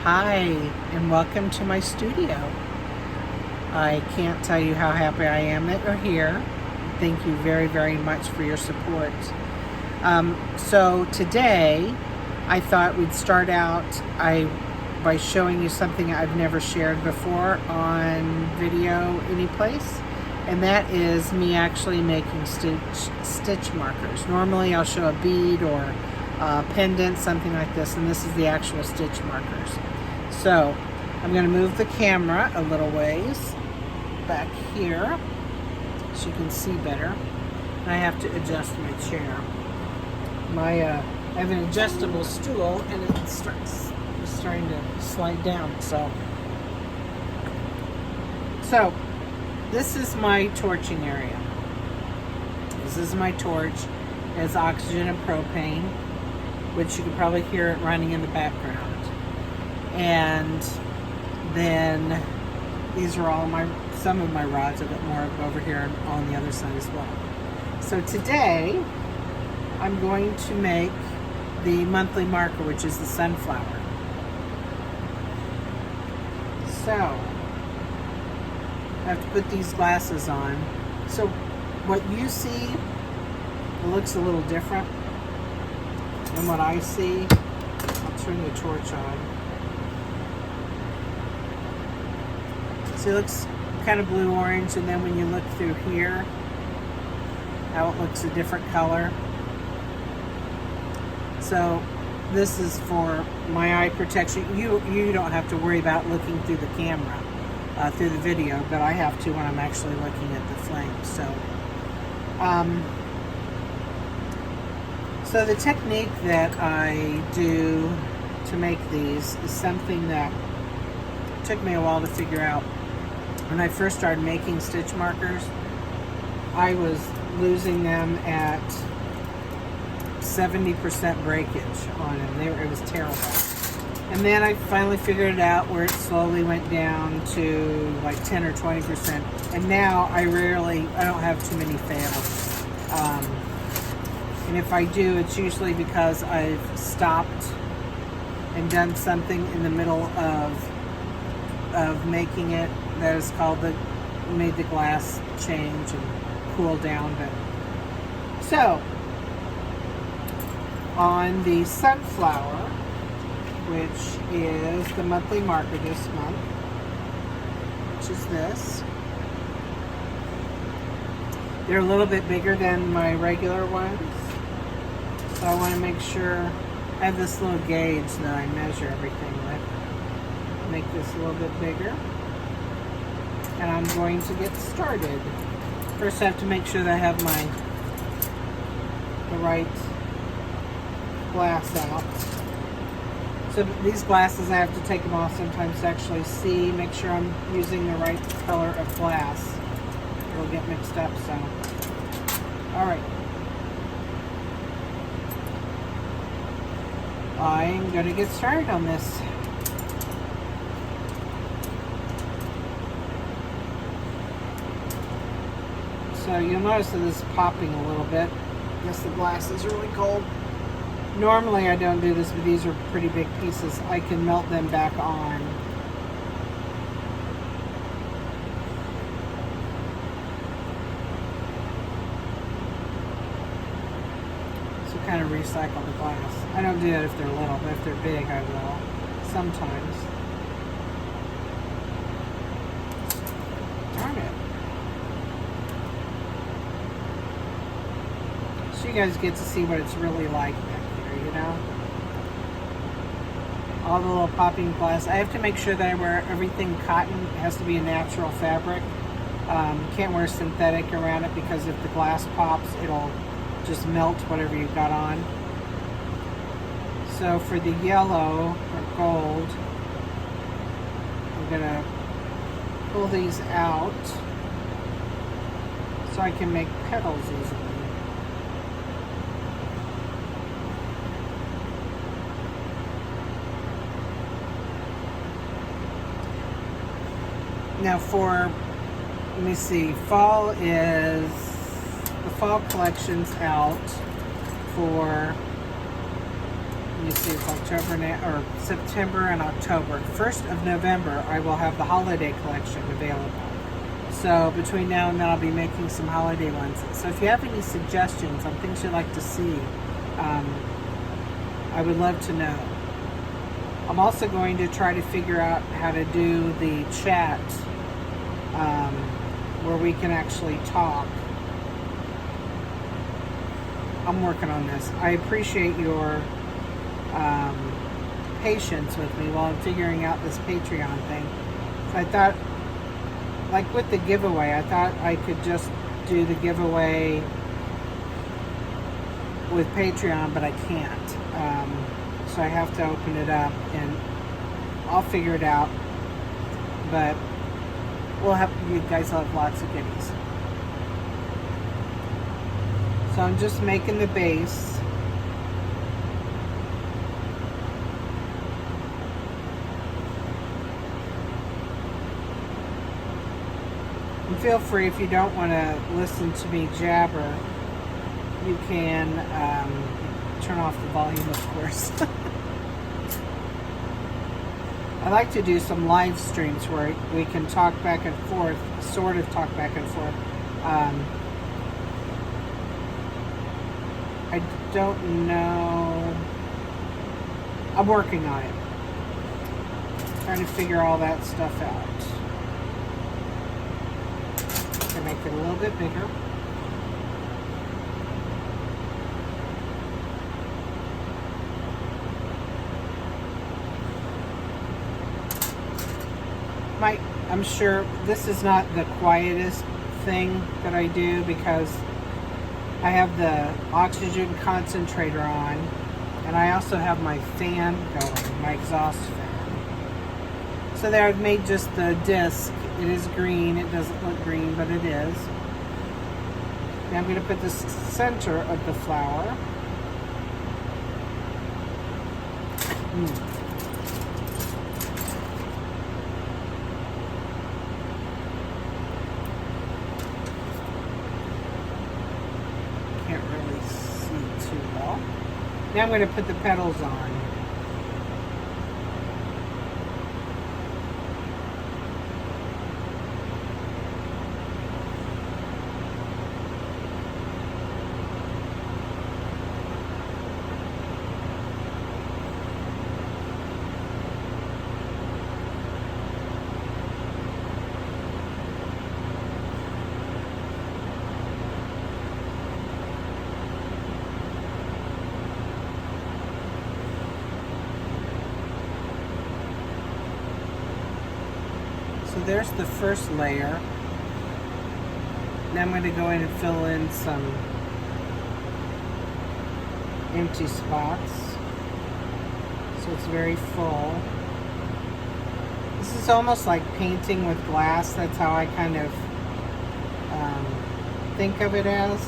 Hi, and welcome to my studio. I can't tell you how happy I am that you're here. Thank you very, very much for your support. So today, I thought we'd start out by showing you something I've never shared before on video anyplace, and that is me actually making stitch markers. Normally I'll show a bead or a pendant, something like this, and this is the actual stitch markers. So I'm going to move the camera a little ways back here so you can see better. And I have to adjust my chair. I have an adjustable stool and it's starting to slide down. So this is my torching area. This is my torch. It's oxygen and propane, which you can probably hear it running in the background. And then these are all some of my rods. I've got more over here on the other side as well. So today I'm going to make the monthly marker, which is the sunflower. So I have to put these glasses on. So what you see looks a little different than what I see. I'll turn the torch on. So it looks kind of blue-orange, and then when you look through here, how it looks a different color. So this is for my eye protection. You don't have to worry about looking through the camera, through the video, but I have to when I'm actually looking at the flame. So the technique that I do to make these is something that took me a while to figure out. When I first started making stitch markers, I was losing them at 70% breakage on them. It was terrible. And then I finally figured it out where it slowly went down to like 10 or 20%. And now I don't have too many fails. And if I do, it's usually because I've stopped and done something in the middle of making it that is made the glass change and cool down. But so on the sunflower, which is the monthly marker this month, which is this. They're a little bit bigger than my regular ones, so I want to make sure I have this little gauge that I measure everything with. Make this a little bit bigger. And I'm going to get started. First I have to make sure that I have the right glass out. So these glasses, I have to take them off sometimes to actually see, make sure I'm using the right color of glass. It'll get mixed up, so. Alright. I'm going to get started on this. So you'll notice that this is popping a little bit. I guess the glass is really cold. Normally I don't do this, but these are pretty big pieces. I can melt them back on. So kind of recycle the glass. I don't do that if they're little, but if they're big I will. Sometimes. Darn it. So you guys get to see what it's really like back here, you know? All the little popping glass. I have to make sure that I wear everything cotton. It has to be a natural fabric. Can't wear synthetic around it because if the glass pops, it'll just melt whatever you've got on. So for the yellow or gold, I'm gonna pull these out so I can make petals easily. Now let me see, the fall collection's out for me see, it's October now, or September and October. 1st of November, I will have the holiday collection available. So between now and then, I'll be making some holiday ones. So if you have any suggestions on things you'd like to see, I would love to know. I'm also going to try to figure out how to do the chat where we can actually talk. I'm working on this. I appreciate your patience with me while I'm figuring out this Patreon thing. So I thought, like with the giveaway, I thought I could just do the giveaway with Patreon, but I can't. So I have to open it up, and I'll figure it out. But you guys will have lots of goodies. So I'm just making the base. And feel free, if you don't want to listen to me jabber, you can turn off the volume, of course. I like to do some live streams where we can talk back and forth, sort of talk back and forth. I don't know. I'm working on it. Trying to figure all that stuff out. To make it a little bit bigger. I'm sure this is not the quietest thing that I do because I have the oxygen concentrator on, and I also have my fan going, my exhaust fan. So there I've made just the disc. It is green. It doesn't look green, but it is. Now I'm going to put the center of the flower. Can't really see too well. Now I'm going to put the petals on. So there's the first layer. Now I'm going to go in and fill in some empty spots so it's very full. This is almost like painting with glass. That's how I kind of think of it as.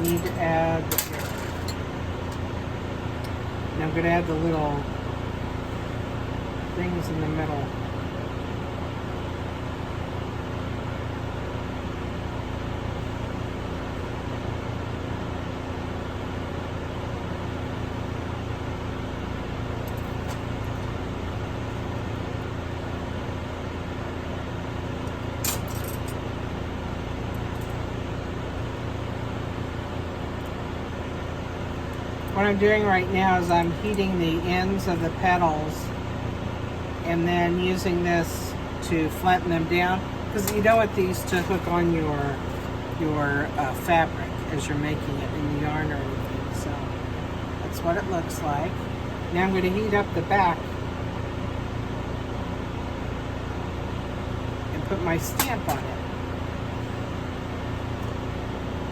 Need to add, and I'm going to add the little things in the middle. What I'm doing right now is I'm heating the ends of the petals and then using this to flatten them down, because you don't want these to hook on your fabric as you're making it in the yarn or anything. So that's what it looks like. Now I'm going to heat up the back and put my stamp on it.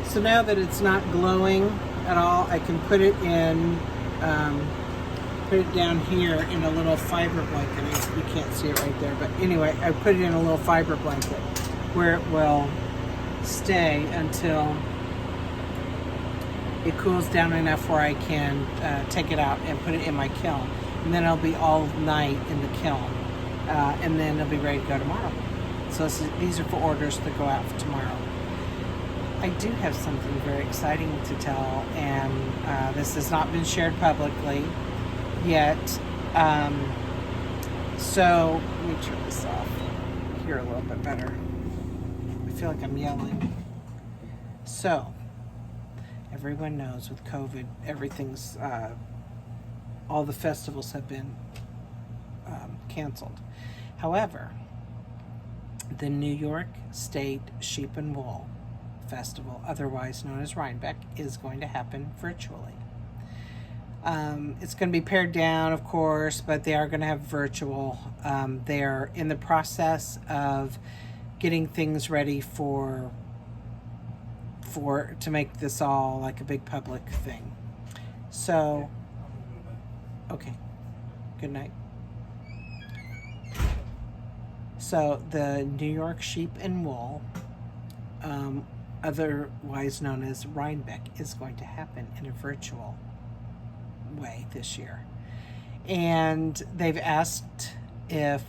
So now that it's not glowing at all, I can put it in, put it down here in a little fiber blanket. You can't see it right there, but anyway, I put it in a little fiber blanket where it will stay until it cools down enough where I can take it out and put it in my kiln. And then it'll be all night in the kiln. And then it'll be ready to go tomorrow. So these are for orders that go out for tomorrow. I do have something very exciting to tell, and this has not been shared publicly yet. So let me turn this off here a little bit better. I feel like I'm yelling. So everyone knows with COVID, everything's, all the festivals have been canceled. However, the New York State Sheep and Wool Festival, otherwise known as Rhinebeck, is going to happen virtually. It's going to be pared down, of course, but they are going to have virtual. They're in the process of getting things ready to make this all like a big public thing. So, okay, good night. So the New York Sheep and Wool, otherwise known as Rhinebeck, is going to happen in a virtual way this year. And they've asked if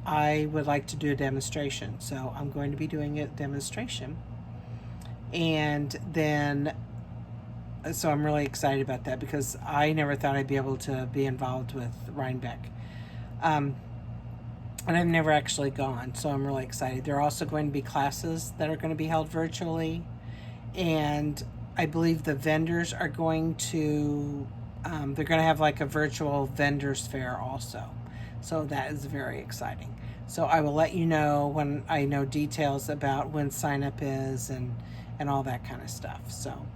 I would like to do a demonstration. So I'm going to be doing a demonstration. And then, so I'm really excited about that because I never thought I'd be able to be involved with Rhinebeck. And I've never actually gone, so I'm really excited. There are also going to be classes that are going to be held virtually, and I believe the vendors are going to, they're going to have like a virtual vendors fair also. So that is very exciting. So I will let you know when I know details about when sign up is and all that kind of stuff. So,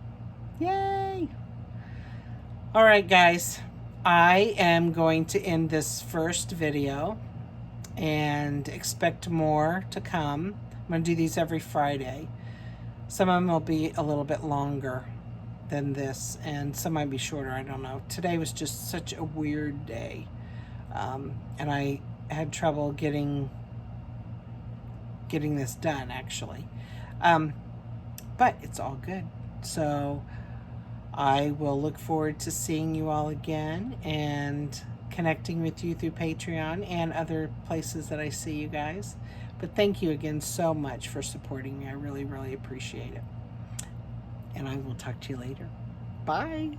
yay! All right, guys, I am going to end this first video and expect more to come. I'm going to do these every Friday. Some of them will be a little bit longer than this, and some might be shorter, I don't know. Today was just such a weird day, and I had trouble getting this done, actually. But it's all good. So I will look forward to seeing you all again and connecting with you through Patreon and other places that I see you guys. But thank you again so much for supporting me. I really, really appreciate it. And I will talk to you later. Bye.